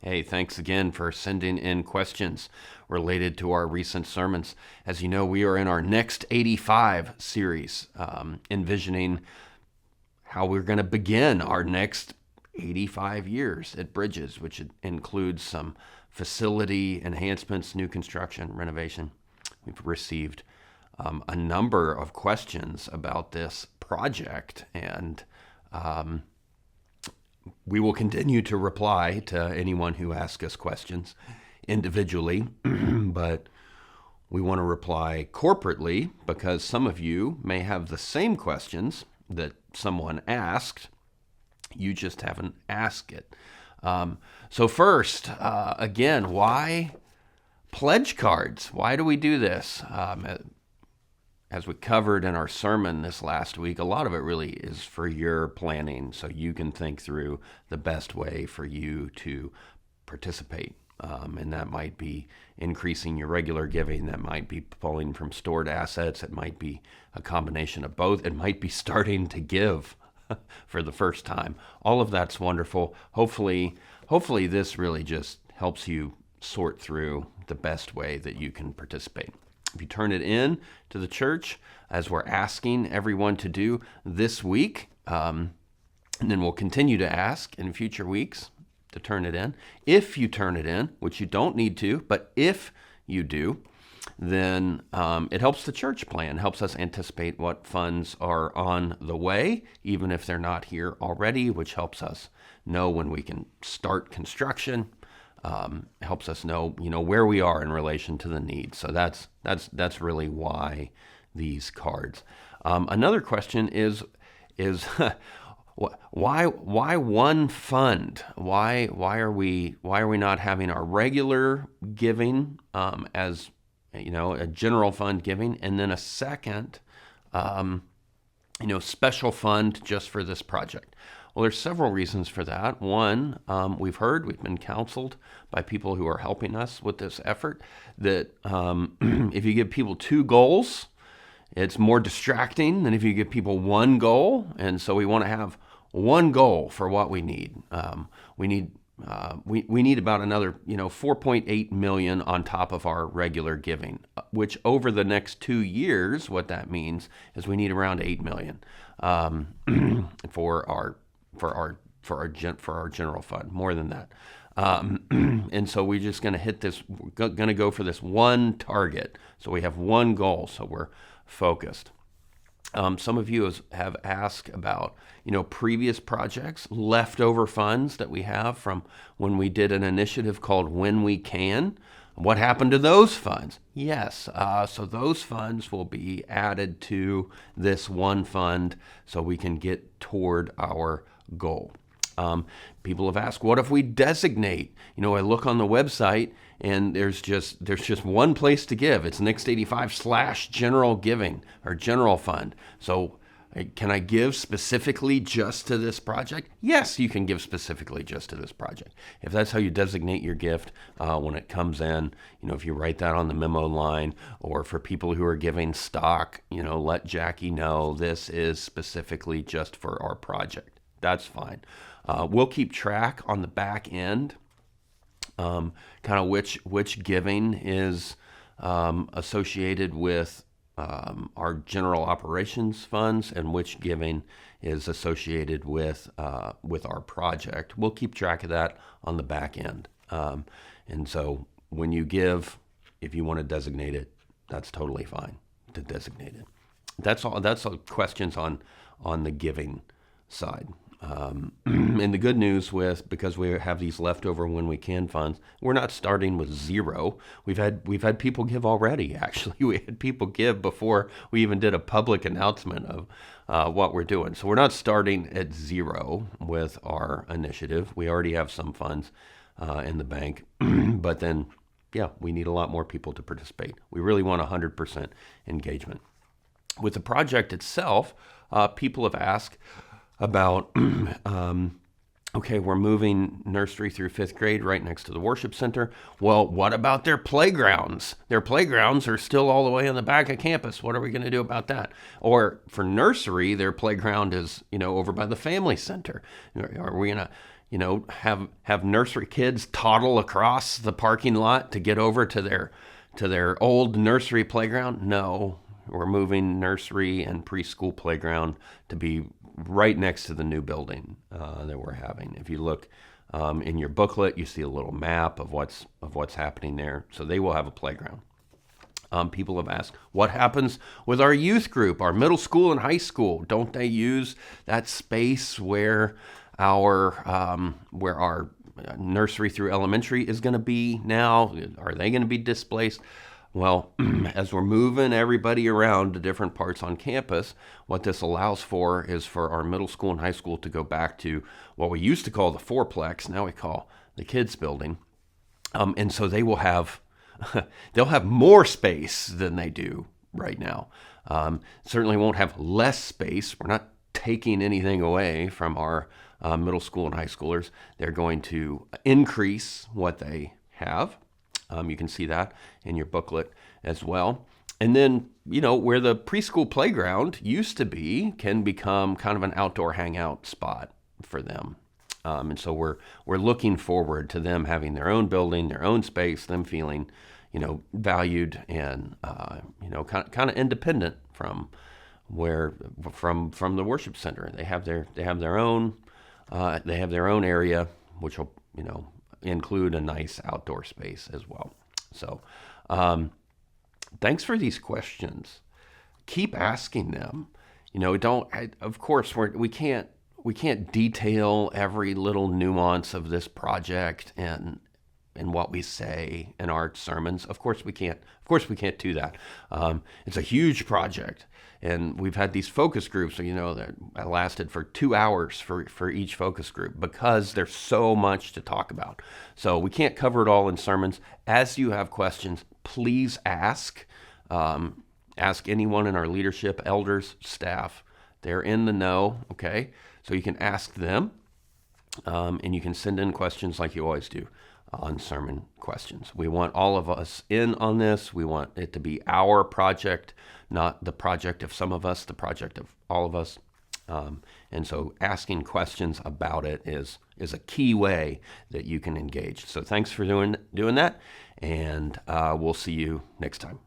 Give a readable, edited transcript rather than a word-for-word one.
Hey, thanks again for sending in questions related to our recent sermons. As you know, we are in our Next 85 series, envisioning how we're going to begin our next 85 years at Bridges, which includes some facility enhancements, new construction, renovation. We've received a number of questions about this project, and we will continue to reply to anyone who asks us questions individually, but we want to reply corporately because some of you may have the same questions that someone asked. You just haven't asked it. So first, again, why pledge cards? Why do we do this? As we covered in our sermon this last week, a lot of it really is for your planning so you can think through the best way for you to participate. And that might be increasing your regular giving. That might be pulling from stored assets. It might be a combination of both. It might be starting to give for the first time. All of that's wonderful. Hopefully this really just helps you sort through the best way that you can participate. If you turn it in to the church, as we're asking everyone to do this week, and then we'll continue to ask in future weeks to turn it in. If you turn it in, which you don't need to, but if you do, then it helps the church plan, helps us anticipate what funds are on the way, even if they're not here already, which helps us know when we can start construction. Helps us know, where we are in relation to the needs. So that's really why these cards. Another question is why one fund? Why are we not having our regular giving as a general fund giving, and then a second special fund just for this project? Well, there's several reasons for that. One, we've been counseled by people who are helping us with this effort that if you give people two goals, it's more distracting than if you give people one goal. And so we want to have one goal for what we need. We need about another 4.8 million on top of our regular giving, which over the next 2 years, what that means is we need around 8 million for our general fund, more than that. And so we're just going to hit this, we're going to go for this one target. So we have one goal, so we're focused. Some of you have asked about, previous projects, leftover funds that we have from when we did an initiative called When We Can. What happened to those funds? Yes, so those funds will be added to this one fund so we can get toward our goal. People have asked, what if we designate? I look on the website and there's just one place to give. It's Next 85 / general giving or general fund. So can I give specifically just to this project? Yes, you can give specifically just to this project. If that's how you designate your gift when it comes in, if you write that on the memo line, or for people who are giving stock, let Jackie know this is specifically just for our project. That's fine. We'll keep track on the back end, kind of which giving is associated with our general operations funds and which giving is associated with our project. We'll keep track of that on the back end. And so when you give, if you want to designate it, that's totally fine to designate it. That's all questions on the giving side. And the good news because we have these leftover When We Can funds, we're not starting with zero. We've had people give already. Actually, we had people give before we even did a public announcement of what we're doing. So we're not starting at zero with our initiative. We already have some funds in the bank, but then we need a lot more people to participate. We really want 100% engagement. With the project itself, people have asked about, okay, we're moving nursery through 5th grade right next to the worship center. Well, what about their playgrounds? Their playgrounds are still all the way in the back of campus. What are we going to do about that? Or for nursery, their playground is, over by the family center. Are we going to, have nursery kids toddle across the parking lot to get over to their old nursery playground? No, we're moving nursery and preschool playground to be right next to the new building that we're having. If you look in your booklet, you see a little map of what's happening there. So they will have a playground. People have asked, what happens with our youth group, our middle school and high school? Don't they use that space where our nursery through elementary is going to be now? Are they going to be displaced? Well, as we're moving everybody around to different parts on campus, what this allows for is for our middle school and high school to go back to what we used to call the fourplex, now we call the kids building. And so they'll have more space than they do right now. Certainly won't have less space. We're not taking anything away from our middle school and high schoolers. They're going to increase what they have. You can see that in your booklet as well. And then, where the preschool playground used to be can become kind of an outdoor hangout spot for them. And so we're looking forward to them having their own building, their own space, them feeling, valued and, kind of independent from the worship center. They have their own area, which will, include a nice outdoor space as well. So, thanks for these questions. Keep asking them. Of course, we can't detail every little nuance of this project and what we say in our sermons. Of course we can't do that. It's a huge project. And we've had these focus groups, that lasted for 2 hours for each focus group because there's so much to talk about. So we can't cover it all in sermons. As you have questions, please ask. Ask anyone in our leadership, elders, staff. They're in the know, okay? So you can ask them, and you can send in questions like you always do on sermon questions. We want all of us in on this. We want it to be our project, not the project of some of us, the project of all of us. And so asking questions about it is a key way that you can engage. So thanks for doing that, and we'll see you next time.